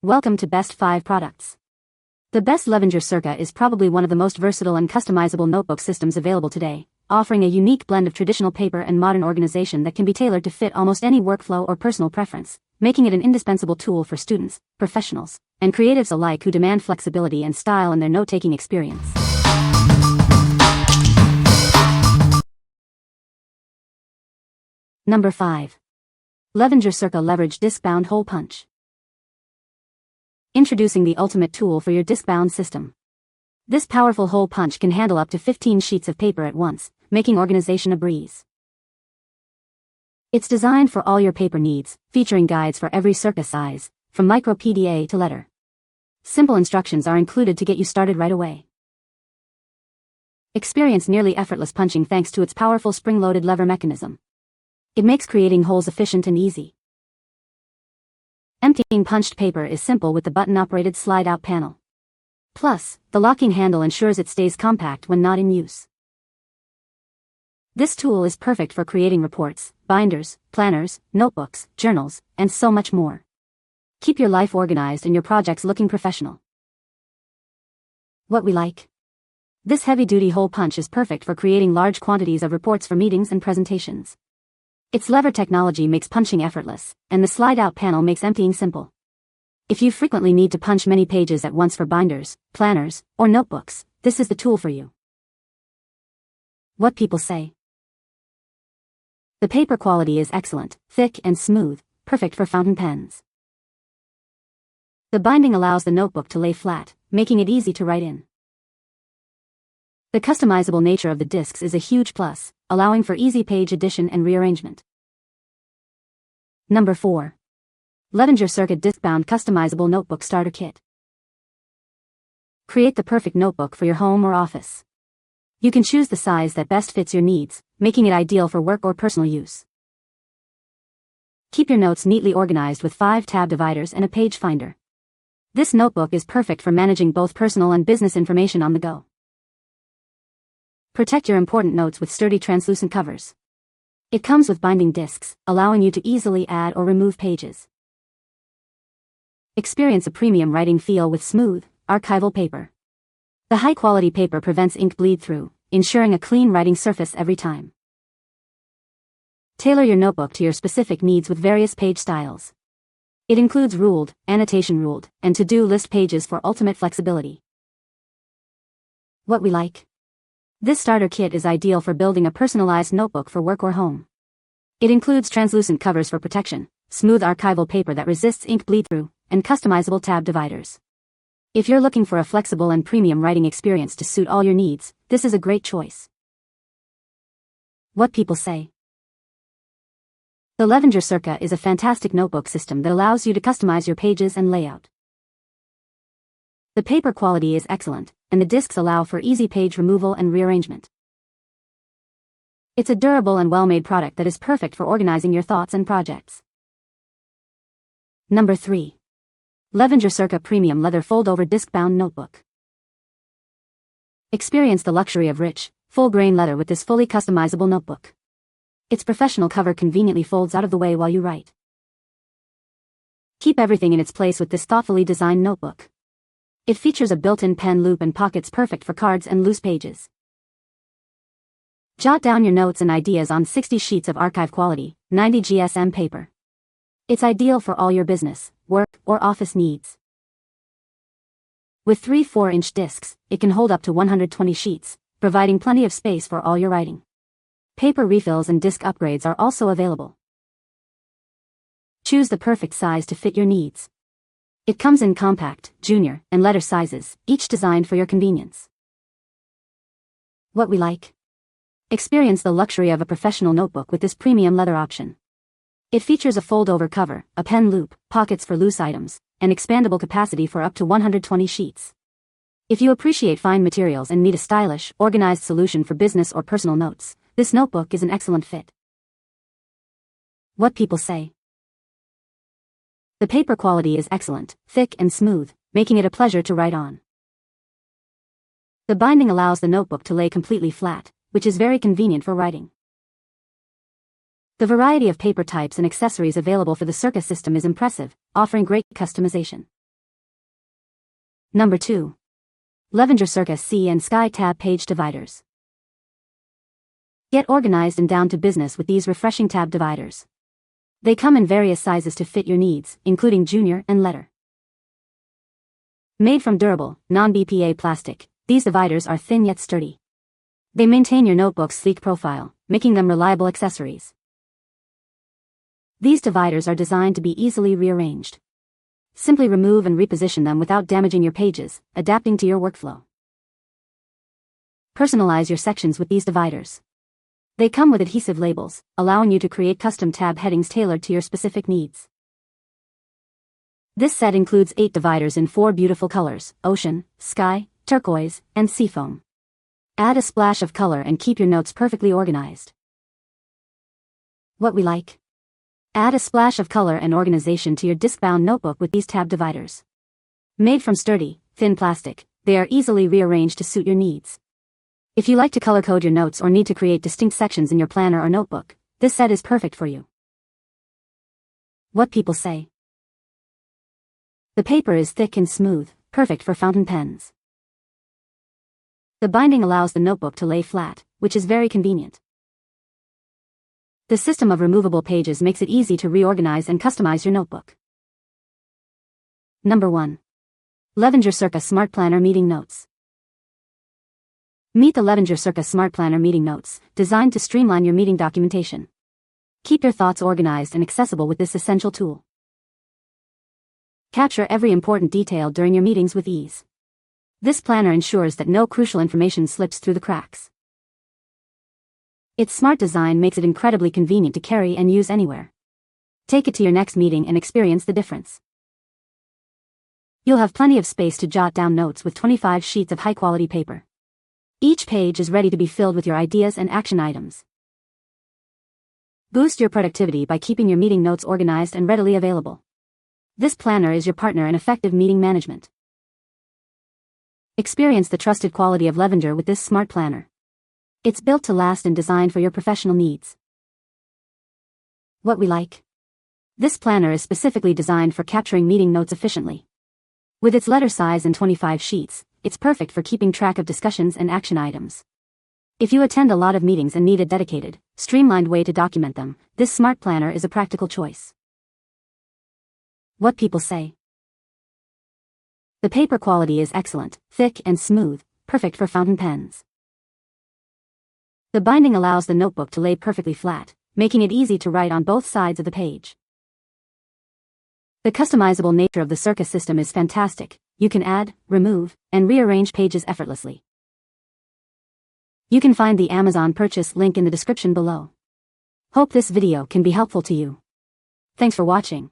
Welcome to Best 5 Products. The Best Levenger Circa is probably one of the most versatile and customizable notebook systems available today, offering a unique blend of traditional paper and modern organization that can be tailored to fit almost any workflow or personal preference, making it an indispensable tool for students, professionals, and creatives alike who demand flexibility and style in their note-taking experience. Number 5. Levenger Circa Leverage Discbound Hole Punch. Introducing the ultimate tool for your Discbound system. This powerful hole punch can handle up to 15 sheets of paper at once, making organization a breeze. It's designed for all your paper needs, featuring guides for every Circa size, from micro PDA to letter. Simple instructions are included to get you started right away. Experience nearly effortless punching thanks to its powerful spring-loaded lever mechanism. It makes creating holes efficient and easy. Emptying punched paper is simple with the button-operated slide-out panel. Plus, the locking handle ensures it stays compact when not in use. This tool is perfect for creating reports, binders, planners, notebooks, journals, and so much more. Keep your life organized and your projects looking professional. What we like. This heavy-duty hole punch is perfect for creating large quantities of reports for meetings and presentations. Its lever technology makes punching effortless, and the slide-out panel makes emptying simple. If you frequently need to punch many pages at once for binders, planners, or notebooks, this is the tool for you. What people say. The paper quality is excellent, thick and smooth, perfect for fountain pens. The binding allows the notebook to lay flat, making it easy to write in. The customizable nature of the discs is a huge plus, allowing for easy page addition and rearrangement. Number 4. Levenger Circa Discbound Customizable Notebook Starter Kit. Create the perfect notebook for your home or office. You can choose the size that best fits your needs, making it ideal for work or personal use. Keep your notes neatly organized with 5 tab dividers and a page finder. This notebook is perfect for managing both personal and business information on the go. Protect your important notes with sturdy translucent covers. It comes with binding discs, allowing you to easily add or remove pages. Experience a premium writing feel with smooth, archival paper. The high-quality paper prevents ink bleed-through, ensuring a clean writing surface every time. Tailor your notebook to your specific needs with various page styles. It includes ruled, annotation ruled, and to-do list pages for ultimate flexibility. What we like. This starter kit is ideal for building a personalized notebook for work or home. It includes translucent covers for protection, smooth archival paper that resists ink bleed-through, and customizable tab dividers. If you're looking for a flexible and premium writing experience to suit all your needs, this is a great choice. What people say. The Levenger Circa is a fantastic notebook system that allows you to customize your pages and layout. The paper quality is excellent, and the discs allow for easy page removal and rearrangement. It's a durable and well-made product that is perfect for organizing your thoughts and projects. Number 3. Levenger Circa Premium Leather Foldover Discbound Notebook. Experience the luxury of rich, full-grain leather with this fully customizable notebook. Its professional cover conveniently folds out of the way while you write. Keep everything in its place with this thoughtfully designed notebook. It features a built-in pen loop and pockets perfect for cards and loose pages. Jot down your notes and ideas on 60 sheets of archive-quality, 90 GSM paper. It's ideal for all your business, work, or office needs. With 3 4-inch discs, it can hold up to 120 sheets, providing plenty of space for all your writing. Paper refills and disc upgrades are also available. Choose the perfect size to fit your needs. It comes in compact, junior, and letter sizes, each designed for your convenience. What we like. Experience the luxury of a professional notebook with this premium leather option. It features a fold-over cover, a pen loop, pockets for loose items, and expandable capacity for up to 120 sheets. If you appreciate fine materials and need a stylish, organized solution for business or personal notes, this notebook is an excellent fit. What people say. The paper quality is excellent, thick and smooth, making it a pleasure to write on. The binding allows the notebook to lay completely flat, which is very convenient for writing. The variety of paper types and accessories available for the Circa system is impressive, offering great customization. Number 2. Levenger Circa Sea and Sky Tab Page Dividers. Get organized and down to business with these refreshing tab dividers. They come in various sizes to fit your needs, including junior and letter. Made from durable, non-BPA plastic, these dividers are thin yet sturdy. They maintain your notebook's sleek profile, making them reliable accessories. These dividers are designed to be easily rearranged. Simply remove and reposition them without damaging your pages, adapting to your workflow. Personalize your sections with these dividers. They come with adhesive labels, allowing you to create custom tab headings tailored to your specific needs. This set includes 8 dividers in 4 beautiful colors: ocean, sky, turquoise, and seafoam. Add a splash of color and keep your notes perfectly organized. What we like. Add a splash of color and organization to your Discbound notebook with these tab dividers. Made from sturdy, thin plastic, they are easily rearranged to suit your needs. If you like to color code your notes or need to create distinct sections in your planner or notebook, this set is perfect for you. What people say. The paper is thick and smooth, perfect for fountain pens. The binding allows the notebook to lay flat, which is very convenient. The system of removable pages makes it easy to reorganize and customize your notebook. Number 1. Levenger Circa smartPlanner Meeting Notes. Meet the Levenger Circa smartPlanner Meeting Notes, designed to streamline your meeting documentation. Keep your thoughts organized and accessible with this essential tool. Capture every important detail during your meetings with ease. This planner ensures that no crucial information slips through the cracks. Its smart design makes it incredibly convenient to carry and use anywhere. Take it to your next meeting and experience the difference. You'll have plenty of space to jot down notes with 25 sheets of high-quality paper. Each page is ready to be filled with your ideas and action items. Boost your productivity by keeping your meeting notes organized and readily available. This planner is your partner in effective meeting management. Experience the trusted quality of Levenger with this smart planner. It's built to last and designed for your professional needs. What we like. This planner is specifically designed for capturing meeting notes efficiently. With its letter size and 25 sheets, it's perfect for keeping track of discussions and action items. If you attend a lot of meetings and need a dedicated, streamlined way to document them, this smart planner is a practical choice. What people say. The paper quality is excellent, thick and smooth, perfect for fountain pens. The binding allows the notebook to lay perfectly flat, making it easy to write on both sides of the page. The customizable nature of the Circa system is fantastic. You can add, remove, and rearrange pages effortlessly. You can find the Amazon purchase link in the description below. Hope this video can be helpful to you. Thanks for watching.